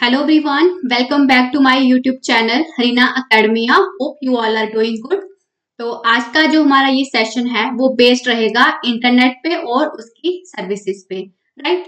Hello everyone, welcome back to my YouTube channel Harina academia. Hope you all are doing good. तो आज का जो हमारा ये सेशन है वो बेस्ड रहेगा इंटरनेट पे और उसकी सर्विसेज पे, राइट।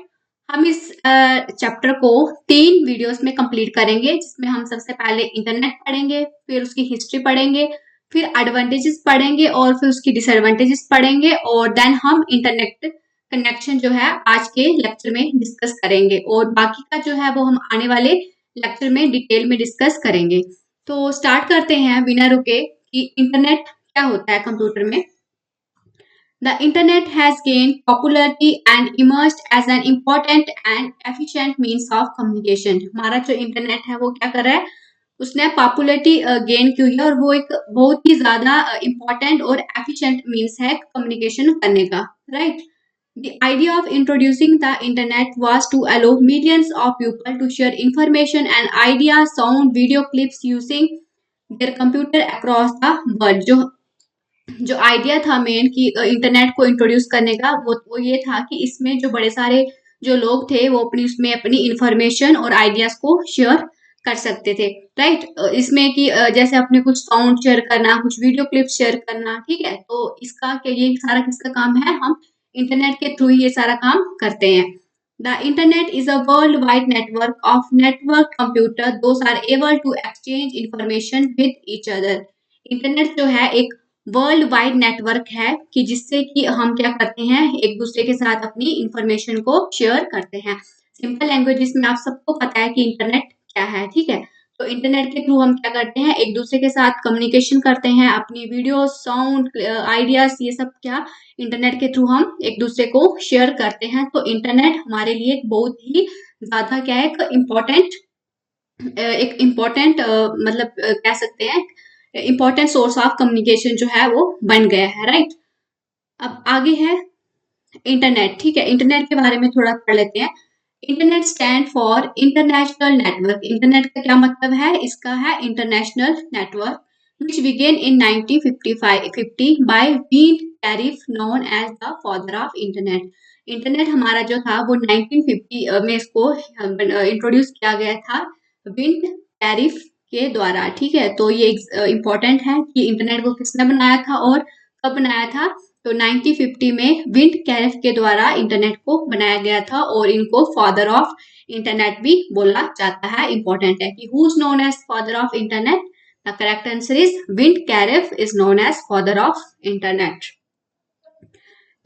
हम इस चैप्टर को 3 वीडियोस में कंप्लीट करेंगे, जिसमें हम सबसे पहले इंटरनेट पढ़ेंगे, फिर उसकी हिस्ट्री पढ़ेंगे, फिर एडवांटेजेस पढ़ेंगे और फिर उसकी डिसएडवांटेजेस पढ़ेंगे और देन हम इंटरनेट कनेक्शन जो है आज के लेक्चर में डिस्कस करेंगे और बाकी का जो है वो हम आने वाले लेक्चर में डिटेल में डिस्कस करेंगे। तो स्टार्ट करते हैं बिना रुके कि इंटरनेट क्या होता है कंप्यूटर में। The internet has gained popularity and emerged as an important and efficient means of communication। हमारा जो इंटरनेट है वो क्या कर रहा है, उसने पॉपुलरिटी गेन की है और वो एक बहुत ही ज्यादा इम्पोर्टेंट और एफिशिएंट मीन्स है कम्युनिकेशन करने का, right. The idea of introducing the internet was to allow millions of people to share information and ideas, sound, video clips using their computer across the world। जो idea था main कि internet को introduce करने का वो ये था कि इसमें जो बड़े सारे जो लोग थे वो अपनी उसमें अपनी इंफॉर्मेशन और आइडियाज को शेयर कर सकते थे, राइट। इसमें कि जैसे अपने कुछ साउंड शेयर करना, कुछ वीडियो क्लिप शेयर करना, ठीक है। तो इसका क्या ये सारा किसका काम है, हम इंटरनेट के थ्रू ही ये सारा काम करते हैं। The internet is a world wide network of network computer those are able to exchange information with each other. Internet जो है एक वर्ल्ड वाइड नेटवर्क है कि जिससे कि हम क्या करते हैं, एक दूसरे के साथ अपनी इंफॉर्मेशन को शेयर करते हैं। सिंपल लैंग्वेजेस में आप सबको पता है कि इंटरनेट क्या है, ठीक है। तो इंटरनेट के थ्रू हम क्या करते हैं, एक दूसरे के साथ कम्युनिकेशन करते हैं, अपनी वीडियो, साउंड, आइडियाज, ये सब क्या इंटरनेट के थ्रू हम एक दूसरे को शेयर करते हैं। तो इंटरनेट हमारे लिए एक बहुत ही ज्यादा क्या है, एक इम्पोर्टेंट मतलब कह सकते हैं इम्पोर्टेंट सोर्स ऑफ कम्युनिकेशन जो है वो बन गया है, राइट। अब आगे है इंटरनेट, ठीक है। इंटरनेट के बारे में थोड़ा पढ़ लेते हैं। Internet stand for international network. Internet का क्या मतलब है, इसका है international network which began in 1950 by Vint Cerf known as the father of internet. Internet हमारा जो था वो 1950 में इसको इंट्रोड्यूस किया गया था विंड टैरिफ के द्वारा, ठीक है। तो ये इम्पोर्टेंट है कि इंटरनेट को किसने बनाया था और कब बनाया था। तो 1950 में विंड कैरिफ के द्वारा इंटरनेट को बनाया गया था और इनको फादर ऑफ इंटरनेट भी बोला जाता है। इंपॉर्टेंट है कि who is known as father of internet. The correct answer is Vint Cerf is known as father of internet.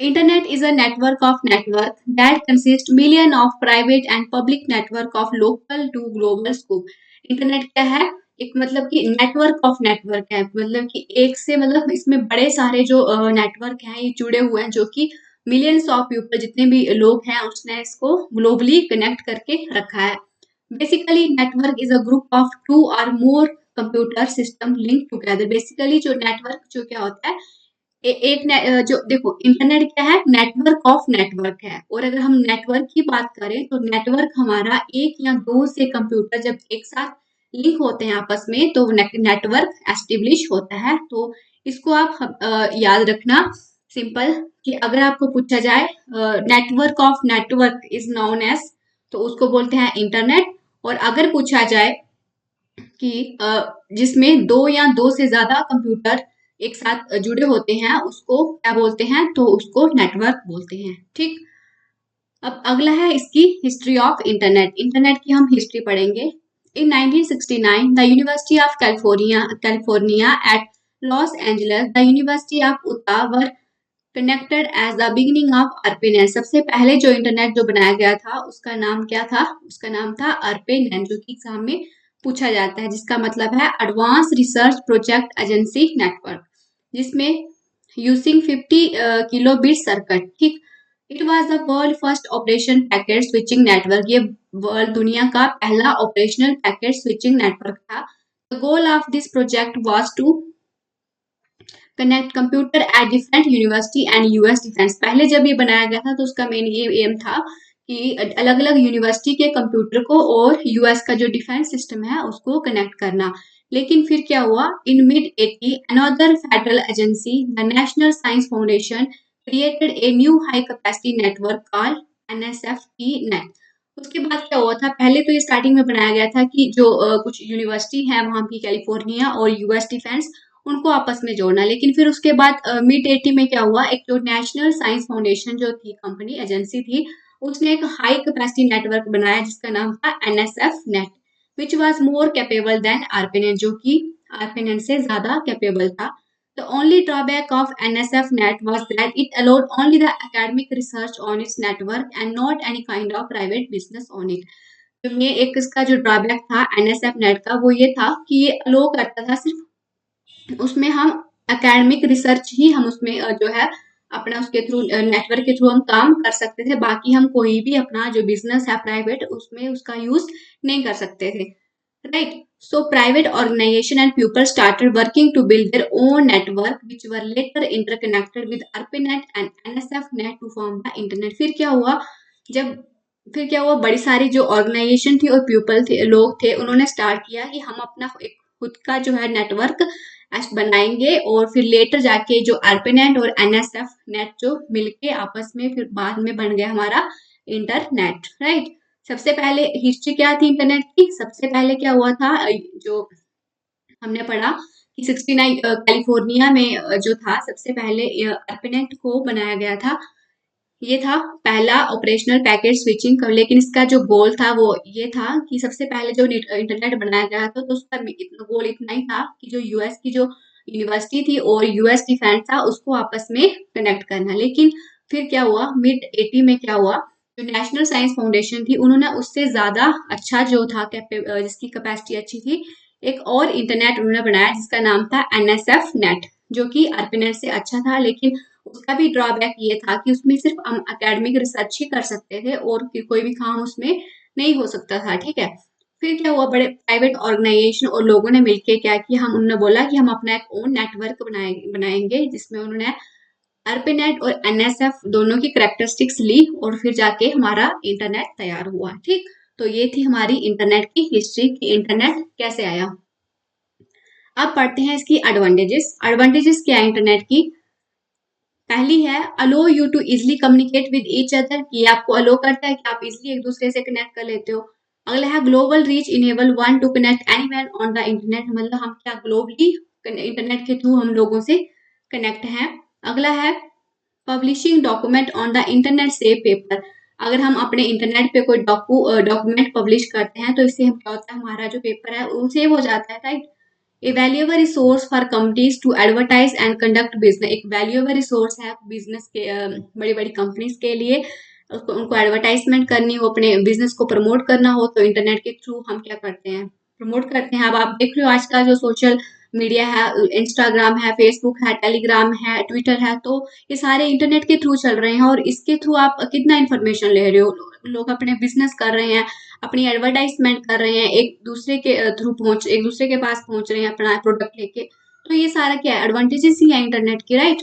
Internet is a network of network that consists million of private and public network of local to global scope। Internet क्या है, एक मतलब कि network of network है, मतलब कि एक से मतलब इसमें बड़े सारे जो नेटवर्क हैं ये जुड़े हुए हैं, जो कि मिलियंस ऑफ पीपल जितने भी लोग हैं उसने इसको ग्लोबली कनेक्ट करके रखा है। Basically network is a group of 2 और more computer system link together. Basically जो नेटवर्क जो क्या होता है, जो देखो इंटरनेट क्या है, नेटवर्क ऑफ नेटवर्क है। और अगर हम नेटवर्क की बात करें तो नेटवर्क हमारा एक या दो से कंप्यूटर जब एक साथ लिंक होते हैं आपस में तो नेटवर्क एस्टेब्लिश होता है। तो इसको आप याद रखना सिंपल कि अगर आपको पूछा जाए network of network is known as, तो उसको बोलते हैं इंटरनेट। और अगर पूछा जाए कि जिसमें दो या दो से ज्यादा कंप्यूटर एक साथ जुड़े होते हैं उसको क्या बोलते हैं, तो उसको नेटवर्क बोलते हैं, ठीक। अब अगला है इसकी हिस्ट्री ऑफ इंटरनेट। इंटरनेट की हम हिस्ट्री पढ़ेंगे। In 1969 the university of California at Los Angeles the university of Utah were connected as the beginning of ARPANET। सबसे पहले जो इंटरनेट जो बनाया गया था उसका नाम क्या था, उसका नाम था ARPANET, जो कि एग्जाम में पूछा जाता है, जिसका मतलब है advance research project agency network, जिसमें यूजिंग 50 किलोबिट सर्किट, ठीक। It was the world first operation packet switching network. ये वर्ल्ड दुनिया का पहला ऑपरेशनल पैकेट स्विचिंग नेटवर्क था। The goal of this project was to connect computer at different university and US defence. पहले जब ये बनाया गया था तो उसका मेन ये एम था कि अलग अलग यूनिवर्सिटी के कंप्यूटर को और यूएस का जो डिफेंस सिस्टम है उसको कनेक्ट करना। लेकिन फिर क्या हुआ, in mid 80 another federal agency the national science foundation created a new high capacity network called NSFP net. उसके बाद क्या हुआ था, पहले तो ये स्टार्टिंग में बनाया गया था कि जो कुछ यूनिवर्सिटी है वहाँ की, कैलिफोर्निया और यूएस डिफेंस, उनको आपस में जोड़ना। लेकिन फिर उसके बाद मिड 80 में क्या हुआ, एक जो नेशनल साइंस फाउंडेशन जो थी, कंपनी एजेंसी थी, उसने एक हाई कैपेसिटी नेटवर्क बनाया जिसका नाम था NSF net, which was more capable than ARPANET, जो कि आरपीनेट से ज्यादा कैपेबल था। The only drawback of NSF net was that it allowed only the academic research on its network and not any kind of private business on it. तो ये एक इसका जो ड्रॉबैक था एनएसएफ नेट का, वो ये था कि ये अलो करता था सिर्फ उसमें हम एकेडमिक रिसर्च ही हम उसमें जो है अपना उसके थ्रू नेटवर्क के थ्रू हम काम कर सकते थे, बाकी हम कोई भी अपना जो बिजनेस है प्राइवेट उसमें उसका यूज नहीं कर सकते थे, right. So private organization and people started working to build their own network, which were later interconnected with ARPANET and NSFNet to form the internet. जब फिर क्या हुआ, बड़ी सारी जो ऑर्गेनाइजेशन थी और पीपल थे, लोग थे, उन्होंने स्टार्ट किया कि हम अपना एक खुद का जो है नेटवर्क बनाएंगे, और फिर लेटर जाके जो ARPANET और NSF नेट जो मिलके आपस में फिर बाद में बन गया हमारा इंटरनेट, राइट। सबसे पहले हिस्ट्री क्या थी इंटरनेट की, सबसे पहले क्या हुआ था, जो हमने पढ़ा कि 69 कैलिफोर्निया में जो था सबसे पहले ARPANET को बनाया गया था। ये था पहला ऑपरेशनल पैकेट स्विचिंग का, लेकिन इसका जो गोल था वो ये था कि सबसे पहले जो इंटरनेट बनाया गया था तो उसका गोल इतना ही था कि जो यूएस की जो यूनिवर्सिटी थी और यूएस डिफेंस था उसको आपस में कनेक्ट करना। लेकिन फिर क्या हुआ, मिड 80 में क्या हुआ, जो नेशनल साइंस फाउंडेशन थी उन्होंने उससे ज्यादा अच्छा जो था जिसकी कैपेसिटी अच्छी थी, एक और इंटरनेट उन्होंने बनाया जिसका नाम था एनएसएफ नेट, जो कि आरपीनेट से अच्छा था। लेकिन उसका भी ड्रॉबैक ये था कि उसमें सिर्फ हम एकेडमिक रिसर्च ही कर सकते थे और कोई भी काम उसमें नहीं हो सकता था, ठीक है। फिर क्या हुआ, बड़े प्राइवेट ऑर्गेनाइजेशन और लोगों ने मिलके क्या किया, हम उन्होंने बोला कि हम अपना एक ओन नेटवर्क बनाएंगे, जिसमें उन्होंने ARPANET और एनएसएफ दोनों की करेक्टरिस्टिक्स ली और फिर जाके हमारा इंटरनेट तैयार हुआ, ठीक। तो ये थी हमारी इंटरनेट की हिस्ट्री कि इंटरनेट कैसे आया। अब पढ़ते हैं इसकी एडवांटेजेस। एडवांटेजेस क्या है इंटरनेट की, पहली है allow you to easily communicate with each other, ये आपको अलो करता है कि आप इजिली एक दूसरे से कनेक्ट कर लेते हो। अगला है global reach enable one two connect anywhere on the internet, मतलब हम क्या ग्लोबली इंटरनेट के थ्रू हम लोगों से कनेक्ट हैं। अगला है publishing document on the internet save paper, अगर हम अपने इंटरनेट पे कोई डॉक्यूमेंट पब्लिश करते हैं तो इससे हम क्या होता है, हमारा जो पेपर है वो सेव हो जाता है, right. A valuable resource for companies to advertise and conduct business, एक वैल्यूएबल रिसोर्स है बिजनेस के बड़ी बड़ी कंपनीज के लिए, उनको एडवर्टाइजमेंट करनी हो, अपने बिजनेस को प्रमोट करना हो तो इंटरनेट के थ्रू हम क्या करते हैं, प्रमोट करते हैं। अब आप देख रहे हो आजकल जो सोशल मीडिया है, इंस्टाग्राम है, फेसबुक है, टेलीग्राम है, ट्विटर है, तो ये सारे इंटरनेट के थ्रू चल रहे हैं और इसके थ्रू आप कितना इन्फॉर्मेशन ले रहे हो, लोग अपने बिजनेस कर रहे हैं, अपनी एडवर्टाइजमेंट कर रहे हैं, एक दूसरे के थ्रू एक दूसरे के पास पहुंच रहे हैं अपना प्रोडक्ट लेके। तो ये सारा क्या है, एडवांटेजेस ही है इंटरनेट की, right.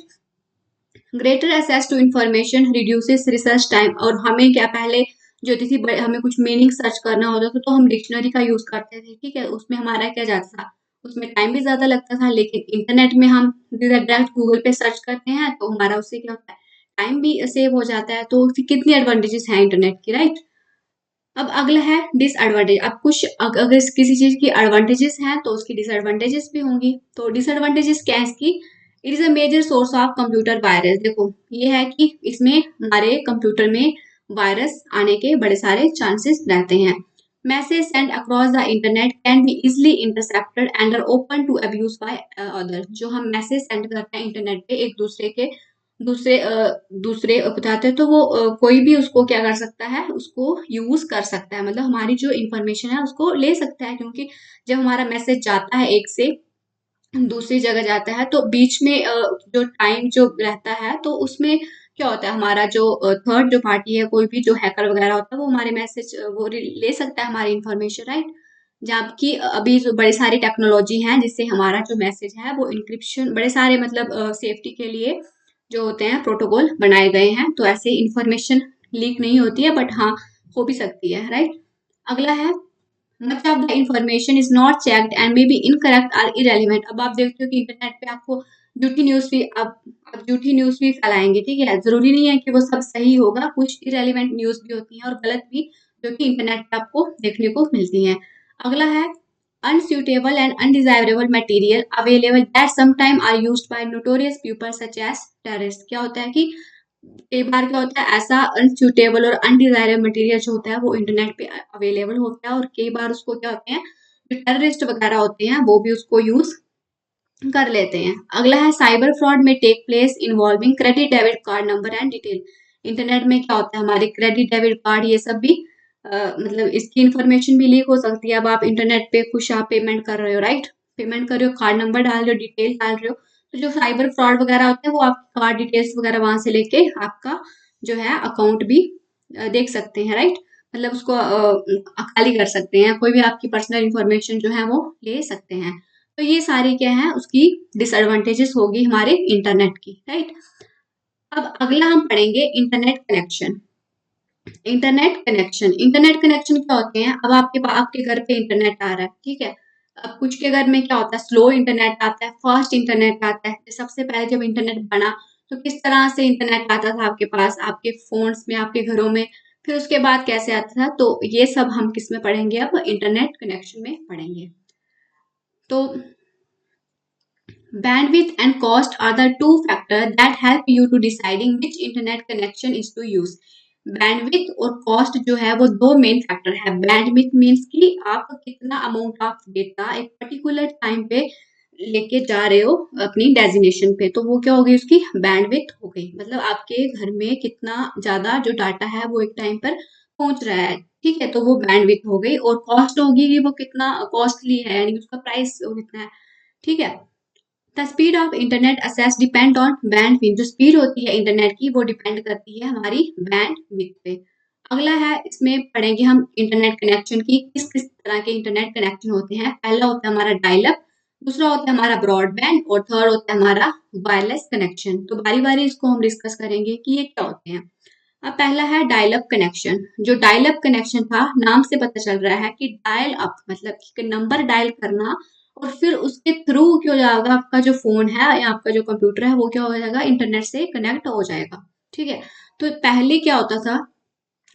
Greater access to information reduces research time, और हमें क्या पहले जो होती थी हमें कुछ मीनिंग सर्च करना होता था तो हम डिक्शनरी का यूज करते थे, ठीक है, उसमें हमारा क्या जाता था, उसमें टाइम भी ज्यादा लगता था। लेकिन इंटरनेट में हम डायरेक्ट गूगल पे सर्च करते हैं तो हमारा उससे क्या होता है, टाइम भी सेव हो जाता है। तो कितनी एडवांटेजेस हैं इंटरनेट की, राइट। अब अगला है डिसएडवांटेज। अब कुछ अगर किसी चीज की एडवांटेजेस हैं तो उसकी डिसएडवांटेजेस भी होंगी। तो डिसएडवांटेजेस क्या है इसकी, it is a major source of computer virus. देखो ये है कि इसमें हमारे कंप्यूटर में वायरस आने के बड़े सारे चांसेस रहते हैं। Message send across the internet can be easily intercepted and are open to abuse by other, जो हम मैसेज सेंड करते हैं इंटरनेट पे एक दूसरे के दूसरे बताते हैं तो वो कोई भी उसको क्या कर सकता है, उसको यूज कर सकता है, मतलब हमारी जो इंफॉर्मेशन है उसको ले सकता है। क्योंकि जब हमारा मैसेज जाता है एक से दूसरी जगह जाता है तो बीच में जो टाइम जो रहता है तो उसमें क्या होता है, हमारा जो थर्ड जो पार्टी है, कोई भी जो हैकर वगैरह होता है वो हमारे मैसेज वो ले सकता है हमारी इंफॉर्मेशन, राइट। जबकि अभी जो बड़ी सारी टेक्नोलॉजी है जिससे हमारा जो मैसेज है वो इंक्रिप्शन, बड़े सारे मतलब सेफ्टी के लिए जो होते हैं प्रोटोकॉल बनाए गए हैं, तो ऐसे इंफॉर्मेशन लीक नहीं होती है, बट हाँ हो भी सकती है, राइट। अगला है much of the information is not checked and may be incorrect और इरेलीवेंट। अब आप देखते हो कि इंटरनेट पे आपको झूठी न्यूज भी अब झूठी न्यूज भी फैलाएंगे, ठीक है, जरूरी नहीं है कि वो सब सही होगा, कुछ इरेलीवेंट न्यूज भी होती हैं और गलत भी जो कि इंटरनेट पे आपको देखने को मिलती हैं। अगला है unsuitable and undesirable material available that sometime are used by notorious people such as terrorist. क्या होता है कि कई बार क्या होता है ऐसा अनसुटेबल और अनडिजायरेबल मटेरियल जो होता है वो इंटरनेट पे अवेलेबल होता है, और कई बार उसको क्या होते हैं जो टेररिस्ट वगैरह होते हैं वो भी उसको यूज कर लेते हैं। अगला है cyber fraud may take place involving credit debit card number and detail. Internet में क्या होता है हमारे क्रेडिट डेबिट कार्ड ये सब भी मतलब इसकी इंफॉर्मेशन भी लीक हो सकती है। अब आप इंटरनेट पे कुछ आप पेमेंट कर रहे हो, राइट, पेमेंट कर रहे हो, कार्ड नंबर डाल रहे हो, डिटेल डाल रहे हो, तो जो साइबर फ्रॉड वगैरह होते हैं वो आप कार्ड डिटेल्स वगैरह वहां से लेके आपका जो है अकाउंट भी देख सकते हैं, राइट, मतलब उसको खाली कर सकते हैं, कोई भी आपकी पर्सनल इंफॉर्मेशन जो है वो ले सकते हैं। तो ये सारी क्या है उसकी डिसएडवांटेजेस होगी हमारे इंटरनेट की, राइट। अब अगला हम पढ़ेंगे इंटरनेट कनेक्शन। इंटरनेट कनेक्शन क्या होते हैं? अब आपके घर पे इंटरनेट आ रहा है, ठीक है। अब कुछ के घर में क्या होता है स्लो इंटरनेट आता है, फास्ट इंटरनेट आता है। सबसे पहले जब इंटरनेट बना तो किस तरह से इंटरनेट आता था आपके पास, आपके फोन्स में, आपके घरों में, फिर उसके बाद कैसे आता था, तो ये सब हम किस में पढ़ेंगे, अब इंटरनेट कनेक्शन में पढ़ेंगे। तो bandwidth and cost are the two factors that help you to deciding which internet connection is to use. Bandwidth और कॉस्ट जो है वो दो मेन फैक्टर है। बैंडविथ मीन्स कि आप कितना अमाउंट ऑफ डेटा एक पर्टिकुलर टाइम पे लेके जा रहे हो अपनी डेजिनेशन पे, तो वो क्या होगी उसकी बैंडविथ हो गई। मतलब आपके घर में कितना ज्यादा जो डाटा है वो एक टाइम पर पहुंच रहा है, ठीक है, तो वो बैंडविथ हो गई। और कॉस्ट होगी कि वो कितना कॉस्टली है, यानी उसका प्राइस कितना है, ठीक है। The speed of internet access depend on bandwidth. जो स्पीड होती है इंटरनेट की वो डिपेंड करती है हमारी बैंडविड्थ पे। अगला है इसमें पढ़ेंगे हम इंटरनेट कनेक्शन की किस किस तरह के इंटरनेट कनेक्शन होते हैं। पहला होता है हमारा डायल अप, दूसरा होता है हमारा ब्रॉडबैंड, और थर्ड होता है हमारा वायरलेस कनेक्शन। तो बारी बारी इसको हम डिस्कस करेंगे कि ये क्या होते हैं। अब पहला है डायल अप कनेक्शन। जो डायल अप कनेक्शन था नाम से पता चल रहा है कि डायल अप मतलब कि नंबर डायल करना, और फिर उसके थ्रू क्या हो जाएगा आपका जो फोन है या आपका जो कंप्यूटर है वो क्या हो जाएगा इंटरनेट से कनेक्ट हो जाएगा, ठीक है। तो पहले क्या होता था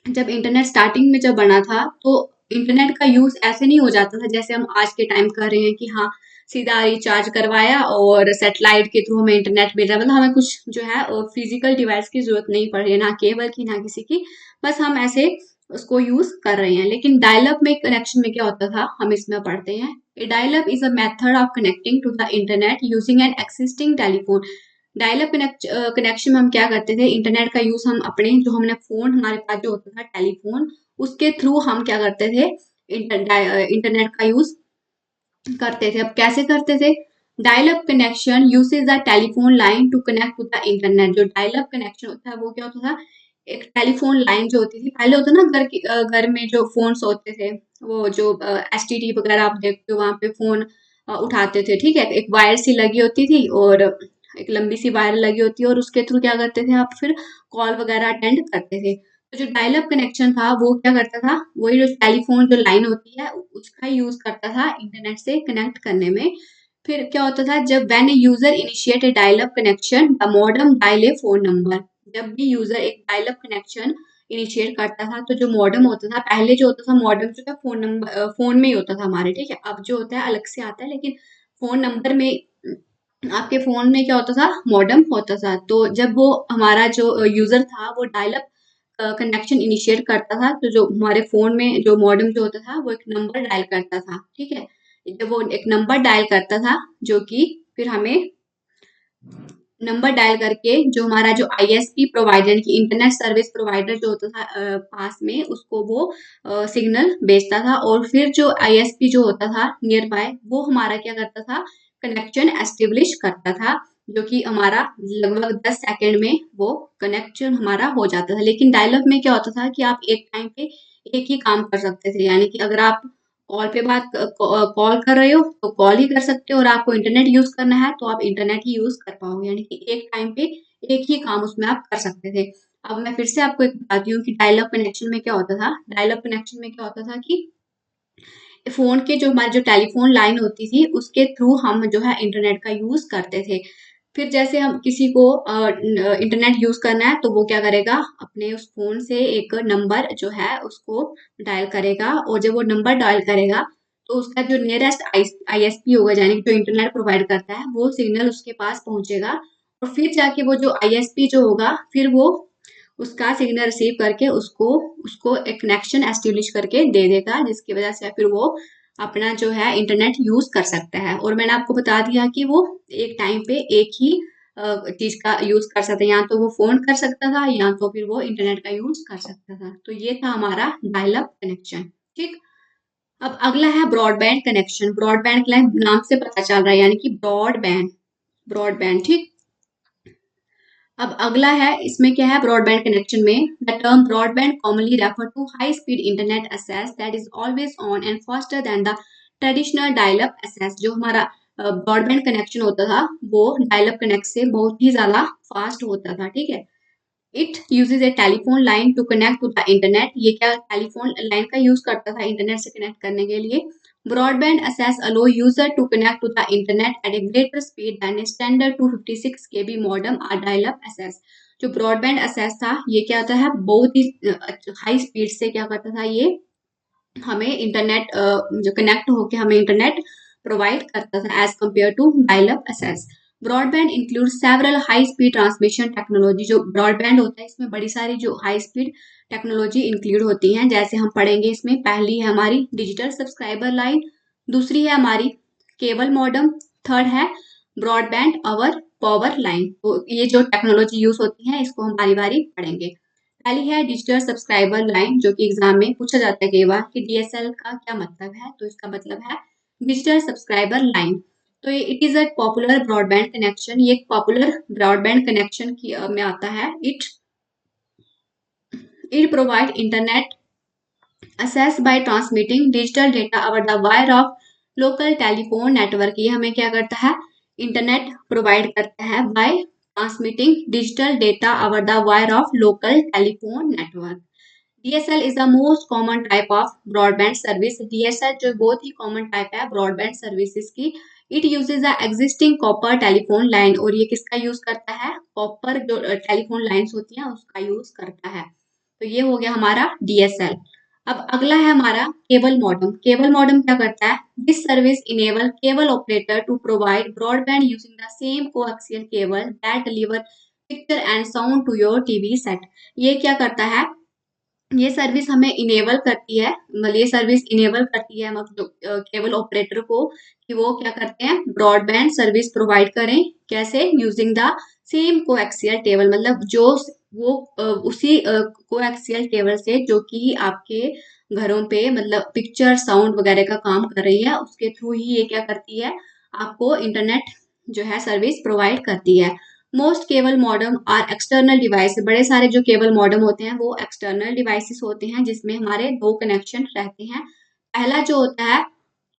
जब इंटरनेट स्टार्टिंग में जब बना था तो इंटरनेट का यूज ऐसे नहीं हो जाता था जैसे हम आज के टाइम कर रहे हैं कि हाँ सीधा रिचार्ज करवाया और सैटेलाइट के थ्रू हमें इंटरनेट मिल रहा है। मतलब हमें कुछ जो है फिजिकल डिवाइस की जरूरत नहीं पड़ रही है, ना केबल की ना किसी की, बस हम ऐसे उसको यूज कर रहे हैं। लेकिन डायल अप में कनेक्शन में क्या होता था हम इसमें पढ़ते हैं। A dial up is a method of connecting to the internet using an existing telephone. Dial up connection में हम क्या करते थे, इंटरनेट का यूज हम अपने जो हमने फोन हमारे पास जो होता था टेलीफोन उसके थ्रू हम क्या करते थे इंटरनेट का यूज करते थे। अब कैसे करते थे, dial up connection uses the telephone line to connect to the internet. जो डायल अप कनेक्शन होता है वो क्या होता था एक टेलीफोन लाइन जो होती थी, पहले होता ना घर में जो फोन्स होते थे वो जो एसटीडी वगैरह आप देखते हो वहां पे फोन उठाते थे, ठीक है, एक वायर सी लगी होती थी और एक लंबी सी वायर लगी होती है और उसके थ्रू क्या करते थे आप फिर कॉल वगैरह अटेंड करते थे। तो जो डायल अप कनेक्शन था वो क्या करता था, वही जो टेलीफोन जो लाइन होती है उसका यूज करता था इंटरनेट से कनेक्ट करने में। फिर क्या होता था जब when a user initiate A dial up connection the modem dial A phone number. जब भी यूजर एक डायल अप कनेक्शन इनिशिएट करता था तो जो मॉडेम होता था, पहले जो होता था मॉडेम जो था फोन नंबर फोन में ही होता था हमारे, ठीक है, अब जो होता है अलग से आता है, लेकिन फोन नंबर में आपके फोन में क्या होता था मॉडेम होता था। तो जब वो हमारा जो यूजर था वो डायल अप कनेक्शन इनिशिएट करता था तो जो हमारे फोन में जो मॉडेम जो होता था वो एक नंबर डायल करता था, ठीक है। जब वो एक नंबर डायल करता था जो कि फिर हमें नंबर डायल करके जो हमारा जो आईएसपी प्रोवाइडर की इंटरनेट सर्विस प्रोवाइडर जो होता था पास में उसको वो सिग्नल भेजता था, और फिर जो आईएसपी जो होता था नियर बाय वो हमारा क्या करता था कनेक्शन एस्टेब्लिश करता था, जो कि हमारा लगभग 10 सेकंड में वो कनेक्शन हमारा हो जाता था। लेकिन डायल अप में क्या होता था कि आप एक टाइम पे एक ही काम कर सकते थे, यानी कि अगर आप कॉल पे बात कॉल कर रहे हो तो कॉल ही कर सकते हो, और आपको इंटरनेट यूज करना है तो आप इंटरनेट ही यूज कर पाओगे, यानी कि एक टाइम पे एक ही काम उसमें आप कर सकते थे। अब मैं फिर से आपको एक बताती हूँ कि डायल अप कनेक्शन में क्या होता था। डायल अप कनेक्शन में क्या होता था कि फोन के जो हमारी जो टेलीफोन लाइन होती थी उसके थ्रू हम जो है इंटरनेट का यूज करते थे। फिर जैसे हम किसी को इंटरनेट यूज करना है तो वो क्या करेगा, अपने उस फोन से एक नंबर जो है उसको डायल करेगा, और जब वो नंबर डायल करेगा तो उसका जो नियरेस्ट आईएसपी होगा, यानी कि जो इंटरनेट प्रोवाइड करता है, वो सिग्नल उसके पास पहुंचेगा, और फिर जाके वो जो आईएसपी जो होगा, फिर वो उसका सिग्नल रिसीव करके उसको उसको एक कनेक्शन एस्टेब्लिश करके दे देगा, जिसकी वजह से फिर वो अपना जो है इंटरनेट यूज कर सकता है। और मैंने आपको बता दिया कि वो एक टाइम पे एक ही चीज का यूज कर सकता है, या तो वो फोन कर सकता था या तो फिर वो इंटरनेट का यूज कर सकता था। तो ये था हमारा डायल अप कनेक्शन। ठीक। अब अगला है ब्रॉडबैंड कनेक्शन। ब्रॉडबैंड नाम से पता चल रहा है, यानी कि ब्रॉडबैंड, ब्रॉडबैंड। ठीक। अब अगला है, इसमें क्या है ब्रॉडबैंड कनेक्शन में, the term broadband commonly refer to high speed internet access that is always on and faster than the traditional dial up access. जो हमारा ब्रॉडबैंड कनेक्शन होता था वो डायल अप कनेक्ट से बहुत ही ज्यादा फास्ट होता था। ठीक है। It uses a telephone line to connect to the internet. ये क्या टेलीफोन लाइन का यूज करता था इंटरनेट से कनेक्ट करने के लिए। Broadband access allow user to connect to the internet at a greater speed than a standard 256 kb modem or dial-up access। जो ब्रॉडबैंड access था ये क्या होता है, बहुत ही हाई स्पीड से क्या करता था, ये हमें इंटरनेट जो कनेक्ट होके हमें इंटरनेट प्रोवाइड करता था as compare to dial up access. Broadband include several high speed transmission technology. जो ब्रॉडबैंड होता है इसमें बड़ी सारी जो हाई स्पीड टेक्नोलॉजी इंक्लूड होती हैं, जैसे हम पढ़ेंगे इसमें। पहली है हमारी डिजिटल सब्सक्राइबर लाइन, दूसरी है हमारी केबल मॉडम, थर्ड है ब्रॉडबैंड अवर पावर लाइन। तो ये जो टेक्नोलॉजी यूज होती है इसको हम बारी बारी पढ़ेंगे। पहली है डिजिटल सब्सक्राइबर लाइन, जो कि एग्जाम में पूछा जाता है कई बार कि डीएसएल का क्या मतलब है। तो इसका मतलब है डिजिटल सब्सक्राइबर लाइन। तो ये it is a popular broadband connection. ये एक पॉपुलर ब्रॉडबैंड कनेक्शन की में आता है। It it provide internet access by transmitting digital data over the wire of local telephone network। ये हमें क्या करता है, इंटरनेट प्रोवाइड करता है by transmitting digital data over the wire of local telephone network। DSL is the most common type of broadband service। DSL जो बहुत ही common type है broadband services की। It uses the existing copper telephone line। और ये किसका use करता है, copper जो टेलीफोन लाइंस होती हैं उसका यूज करता है। तो ये हो गया हमारा DSL। अब अगला है हमारा केबल मॉडम। केबल मॉडम क्या करता है, this service enable cable operator to provide broadband using the same coaxial cable that deliver picture and sound to your TV set. ये क्या करता है, ये सर्विस हमें इनेबल करती है, मतलब ये सर्विस इनेबल करती है मतलब केबल ऑपरेटर को कि वो क्या करते हैं, ब्रॉडबैंड सर्विस प्रोवाइड करें। कैसे, using the same coaxial cable, मतलब जो वो उसी कोएक्सियल केबल से जो कि आपके घरों पे मतलब पिक्चर साउंड वगैरह का काम कर रही है, उसके थ्रू ही ये क्या करती है, आपको इंटरनेट जो है सर्विस प्रोवाइड करती है। Most cable modem are external device. बड़े सारे जो केबल मॉडम होते हैं वो एक्सटर्नल डिवाइसेस होते हैं, जिसमें हमारे दो कनेक्शन रहते हैं। पहला जो होता है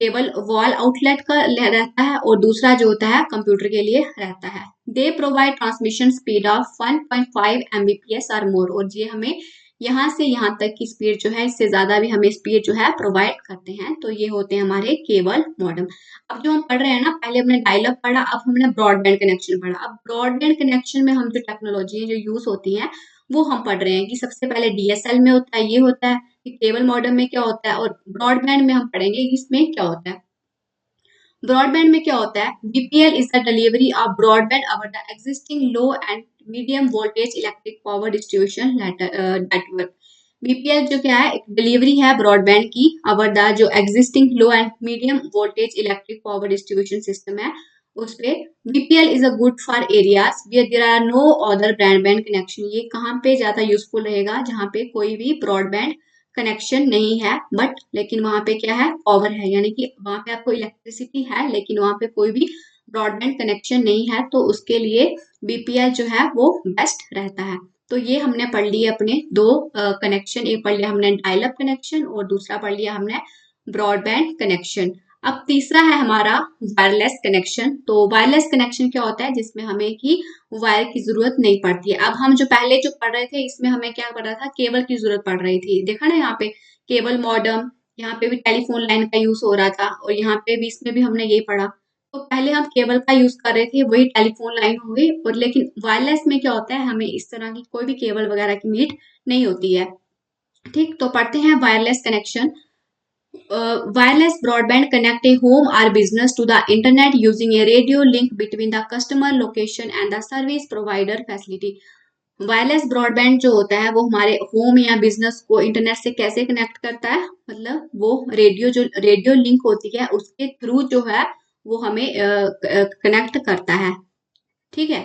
केबल वॉल आउटलेट का रहता है, और दूसरा जो होता है कंप्यूटर के लिए रहता है। They provide transmission speed of 1.5 Mbps और मोर। और ये हमें यहाँ से यहाँ तक की स्पीड जो है, इससे ज्यादा भी हमें स्पीड जो है प्रोवाइड करते हैं। तो ये होते हैं हमारे केबल मॉडम। अब जो हम पढ़ रहे हैं ना, पहले हमने डायल अप पढ़ा, अब हमने ब्रॉडबैंड कनेक्शन पढ़ा। अब ब्रॉडबैंड कनेक्शन में हम जो टेक्नोलॉजी है जो यूज होती है वो हम पढ़ रहे हैं कि सबसे पहले डीएसएल में होता है, ये होता है कि केबल मॉडम में क्या होता है, और ब्रॉडबैंड में हम पढ़ेंगे कि इसमें क्या होता है। ब्रॉडबैंड में क्या होता है, BPL is the delivery of broadband over the existing low and medium voltage electric power distribution network. BPL जो क्या है, एक डिलीवरी है ब्रॉडबैंड की ओवर द जो existing low and medium voltage electric power distribution system है उस पे। BPL is a good for areas where there are no other broadband connection. ये कहाँ पे ज्यादा यूजफुल रहेगा, जहाँ पे कोई भी ब्रॉडबैंड कनेक्शन नहीं है, बट लेकिन वहां पे क्या है, पावर है, यानी कि वहां पे आपको इलेक्ट्रिसिटी है लेकिन वहां पे कोई भी ब्रॉडबैंड कनेक्शन नहीं है, तो उसके लिए बीपीएल जो है वो बेस्ट रहता है। तो ये हमने पढ़ लिए अपने दो कनेक्शन, एक पढ़ लिया हमने डायल अप कनेक्शन और दूसरा पढ़ लिया हमने ब्रॉडबैंड कनेक्शन। अब तीसरा है हमारा वायरलेस कनेक्शन। तो वायरलेस कनेक्शन क्या होता है, जिसमें हमें की वायर की जरूरत नहीं पड़ती है। अब हम जो पहले जो पढ़ रहे थे इसमें हमें क्या पड़ रहा था, केबल की जरूरत पड़ रही थी। देखा ना यहाँ पे केबल मॉडम, यहाँ पे भी टेलीफोन लाइन का यूज हो रहा था, और यहाँ पे भी इसमें भी हमने ये पढ़ा। तो पहले हम केबल का यूज कर रहे थे, वही टेलीफोन लाइन हो गई। और लेकिन वायरलेस में क्या होता है, हमें इस तरह की कोई भी केबल वगैरह की नीड नहीं होती है। ठीक, तो पढ़ते हैं wireless connection. Wireless broadband connect a home or business to the internet using a radio link between the customer location and the service provider facility. Wireless broadband जो होता है वो हमारे होम या बिजनेस को इंटरनेट से कैसे कनेक्ट करता है, मतलब वो रेडियो लिंक होती है उसके थ्रू जो है वो हमें कनेक्ट करता है। ठीक है,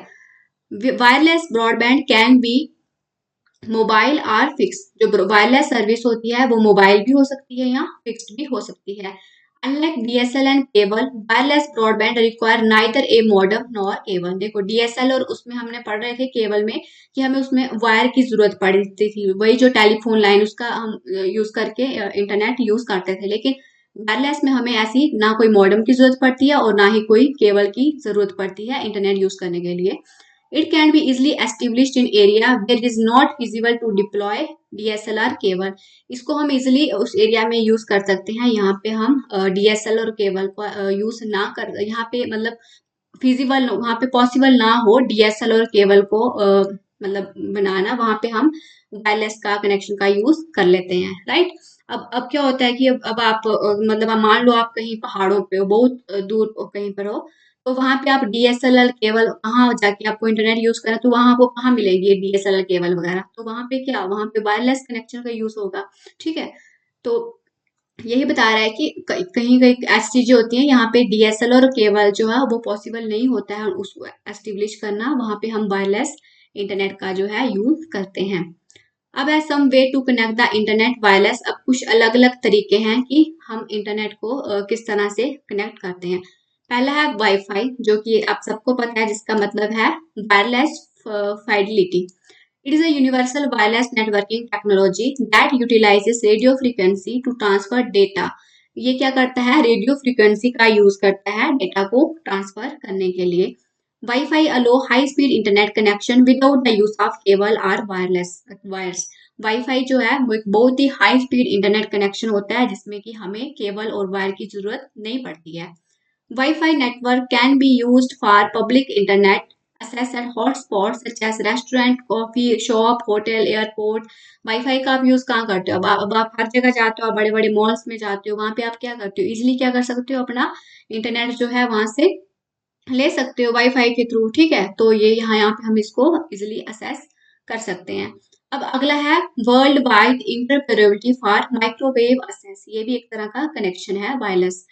wireless broadband can be mobile और फिक्स। जो वायरलेस सर्विस होती है वो मोबाइल भी हो सकती है या फिक्स्ड भी हो सकती है। Unlike DSL and cable, wireless broadband require neither A modem nor cable. देखो डीएसएल और उसमें हमने पढ़ रहे थे केबल में कि हमें उसमें वायर की जरूरत पड़ती थी, वही जो टेलीफोन लाइन उसका हम यूज करके इंटरनेट यूज करते थे। लेकिन वायरलेस में हमें ऐसी ना कोई मॉडेम की जरूरत पड़ती है और ना ही कोई केबल की जरूरत पड़ती है इंटरनेट यूज करने के लिए। It can be easily established in area where it is not feasible to deploy DSLR cable. इसको हम इजिली उस एरिया में यूज कर सकते हैं, यहाँ पे हम डीएसएल और केबल को यूज ना कर, यहाँ पे मतलब फिजिबल वहाँ पे पॉसिबल ना हो डीएसएल और केबल को मतलब बनाना, वहाँ पे हम वायरलेस का कनेक्शन का यूज कर लेते हैं। राइट, अब क्या होता है कि अब आप मतलब मान लो आप कहीं पहाड़ों पे हो, बहुत दूर कहीं पर हो, तो वहां पे आप डीएसएलआर केबल कहाँ जाके आपको इंटरनेट यूज करना, तो वहां आपको कहाँ मिलेगी डीएसएलआर केबल वगैरह, तो वहां पे क्या, वहां पे वायरलेस कनेक्शन का यूज होगा। ठीक है, तो यही बता रहा है कि कहीं कहीं ऐसी चीजें होती हैं यहाँ पे डीएसएल और केबल जो है वो पॉसिबल नहीं होता है उसको एस्टेब्लिश करना, वहां पे हम वायरलेस इंटरनेट का जो है यूज करते हैं। अब है some way to connect the internet wireless. अब कुछ अलग अलग तरीके हैं कि हम इंटरनेट को किस तरह से कनेक्ट करते हैं। पहला है वाईफाई, जो कि आप सबको पता है जिसका मतलब है wireless fidelity. It is a universal wireless networking technology that utilises radio frequency to transfer data. ये क्या करता है, रेडियो फ्रीक्वेंसी का यूज करता है डेटा को ट्रांसफर करने के लिए। Wifi allow high speed internet connection without the use of cable और वायरलेस वायर्स। वाईफाई जो है वो एक बहुत ही हाई स्पीड इंटरनेट कनेक्शन होता है जिसमें कि हमें केबल और वायर की जरूरत नहीं पड़ती है। Wi-Fi network can be used for public internet access at hotspots such as restaurant, coffee shop, hotel, airport। Wifi का आप यूज कहाँ करते हो, अब आप हर जगह जाते हो, आप बड़े बड़े मॉल्स में जाते हो, वहां पे आप क्या करते हो, इजिली क्या कर सकते हो, अपना इंटरनेट जो है वहां से ले सकते हो वाईफाई के थ्रू। ठीक है, तो ये यहाँ पे हम इसको इजिली असेस कर सकते हैं। अब अगला है world wide interoperability for microwave assess. ये भी एक तरह का कनेक्शन है वायरलेस।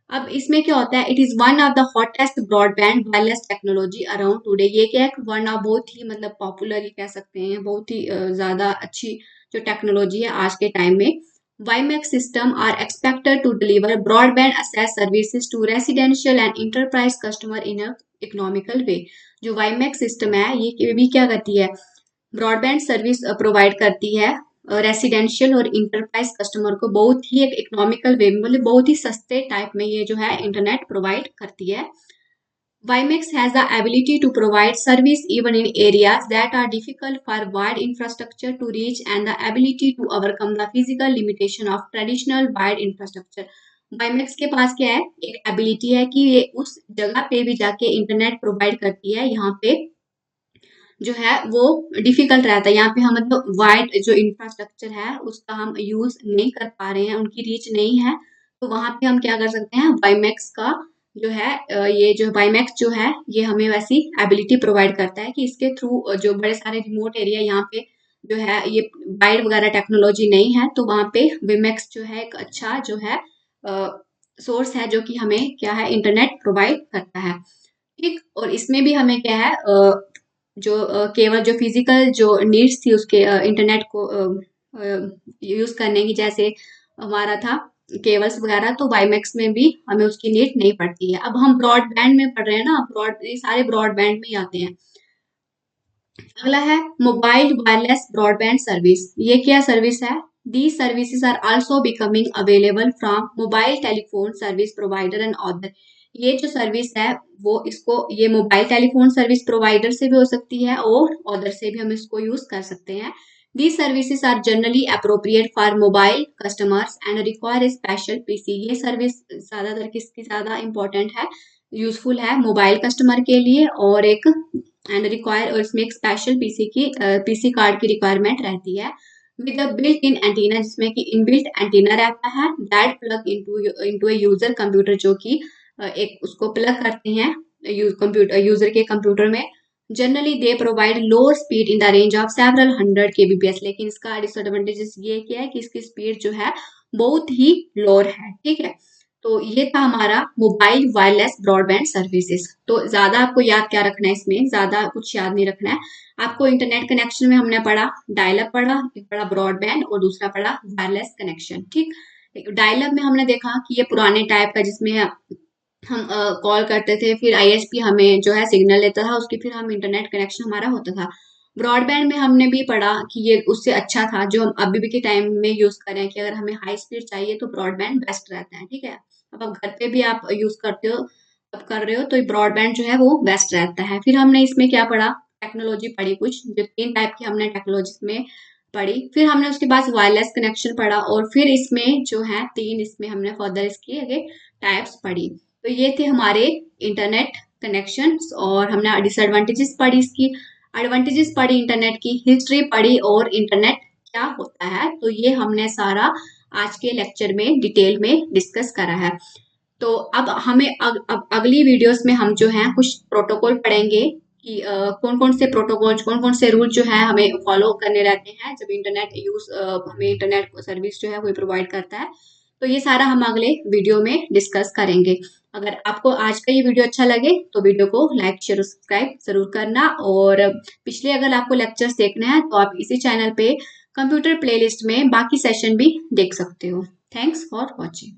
अब इसमें क्या होता है, it is one of the hottest broadband wireless technology around today. ये क्या है, वन ऑफ बहुत ही मतलब पॉपुलर कह सकते हैं, बहुत ही ज्यादा अच्छी जो टेक्नोलॉजी है आज के टाइम में। WiMAX system are expected to deliver broadband access services to residential and enterprise customer in a economical way। जो WiMAX system है ये भी क्या करती है, ब्रॉडबैंड सर्विस प्रोवाइड करती है रेसिडेंशियल और इंटरप्राइज कस्टमर को बहुत ही एक इकोनॉमिकल वे में, मतलब बहुत ही सस्ते टाइप में ये जो है इंटरनेट प्रोवाइड करती है। WiMAX has the ability to provide service even in areas that are difficult for wired infrastructure to reach and the ability to overcome the physical limitation of traditional wired infrastructure। WiMAX के पास क्या है, एक ability है कि ये उस जगह पे भी जाके इंटरनेट प्रोवाइड करती है यहाँ पे जो है वो डिफिकल्ट रहता है, यहाँ पे हम मतलब वाइड जो इंफ्रास्ट्रक्चर है उसका हम यूज नहीं कर पा रहे हैं, उनकी रीच नहीं है, तो वहां पे हम क्या कर सकते हैं, वाईमैक्स का जो है ये जो वाईमैक्स जो है ये हमें वैसी एबिलिटी प्रोवाइड करता है कि इसके थ्रू जो बड़े सारे रिमोट एरिया यहाँ पे जो है ये वाइड वगैरह टेक्नोलॉजी नहीं है, तो वहां पे वाईमैक्स जो है एक अच्छा जो है सोर्स है जो कि हमें क्या है इंटरनेट प्रोवाइड करता है। ठीक, और इसमें भी हमें क्या है जो केवल जो फिजिकल जो नीड्स थी उसके इंटरनेट को यूज करने की, जैसे हमारा था केबल्स वगैरह, तो वाईमैक्स में भी हमें उसकी नीड नहीं पड़ती है। अब हम ब्रॉडबैंड में पढ़ रहे हैं ना, ये सारे ब्रॉडबैंड में ही आते हैं। अगला है मोबाइल वायरलेस ब्रॉडबैंड सर्विस। ये क्या सर्विस है, these services are also becoming available from mobile telephone service provider and other. ये जो सर्विस है वो इसको ये मोबाइल टेलीफोन सर्विस प्रोवाइडर से भी हो सकती है और अदर से भी हम इसको यूज कर सकते हैं। These services are generally appropriate for mobile customers and require a special PC। ये सर्विस ज्यादातर किसकी ज्यादा इंपॉर्टेंट है, यूजफुल है मोबाइल कस्टमर के लिए और एक एंड रिक्वायर और इसमें एक स्पेशल पीसी कार्ड की रिक्वायरमेंट रहती है with a built in antenna, जिसमें कि इनबिल्ट एंटीना रहता है that plug into a user computer, जो कि एक उसको प्लग करते हैं यूजर के कंप्यूटर में। Generally they provide lower speed in the range of several 100 kbps, लेकिन इसका डिसएडवांटेजेस ये क्या है कि इसकी स्पीड जो है बहुत ही लोअर है। ठीक है, तो ये था हमारा मोबाइल वायरलेस ब्रॉडबैंड सर्विसेज। तो ज्यादा आपको याद क्या रखना है, इसमें ज्यादा कुछ याद नहीं रखना है आपको। इंटरनेट कनेक्शन में हमने पढ़ा डायल अप पढ़ा, एक पढ़ा ब्रॉडबैंड और दूसरा पढ़ा वायरलेस कनेक्शन। ठीक, डायल अप में हमने देखा कि ये पुराने टाइप का जिसमें हम कॉल करते थे, फिर आईएसपी हमें जो है सिग्नल लेता था उसकी, फिर हम इंटरनेट कनेक्शन हमारा होता था। ब्रॉडबैंड में हमने भी पढ़ा कि ये उससे अच्छा था जो हम अभी भी के टाइम में यूज करें कि अगर हमें हाई स्पीड चाहिए तो ब्रॉडबैंड बेस्ट रहता है। ठीक है, अब घर पे भी आप यूज करते हो, अब कर रहे हो तो ब्रॉडबैंड जो है वो बेस्ट रहता है। फिर हमने इसमें क्या पढ़ा, टेक्नोलॉजी पढ़ी, कुछ जो 3 टाइप की हमने टेक्नोलॉजी में पढ़ी। फिर हमने उसके बाद वायरलेस कनेक्शन पढ़ा और फिर इसमें जो है 3 इसमें हमने फर्दर इसकी आगे टाइप्स पढ़ी। तो ये थे हमारे इंटरनेट कनेक्शन और हमने डिसएडवांटेजेस पढ़ी इसकी, एडवांटेजेस पढ़ी इंटरनेट की, हिस्ट्री पढ़ी और इंटरनेट क्या होता है। तो ये हमने सारा आज के लेक्चर में डिटेल में डिस्कस करा है। तो अब हमें अब अगली वीडियोस में हम जो है कुछ प्रोटोकॉल पढ़ेंगे कि कौन कौन से प्रोटोकॉल, कौन कौन से रूल जो है हमें फॉलो करने रहते हैं जब इंटरनेट यूज हमें इंटरनेट सर्विस जो है वो प्रोवाइड करता है। तो ये सारा हम अगले वीडियो में डिस्कस करेंगे। अगर आपको आज का ये वीडियो अच्छा लगे तो वीडियो को लाइक शेयर सब्सक्राइब जरूर करना, और पिछले अगर आपको लेक्चर्स देखने हैं तो आप इसी चैनल पे कंप्यूटर प्लेलिस्ट में बाकी सेशन भी देख सकते हो। Thanks for watching.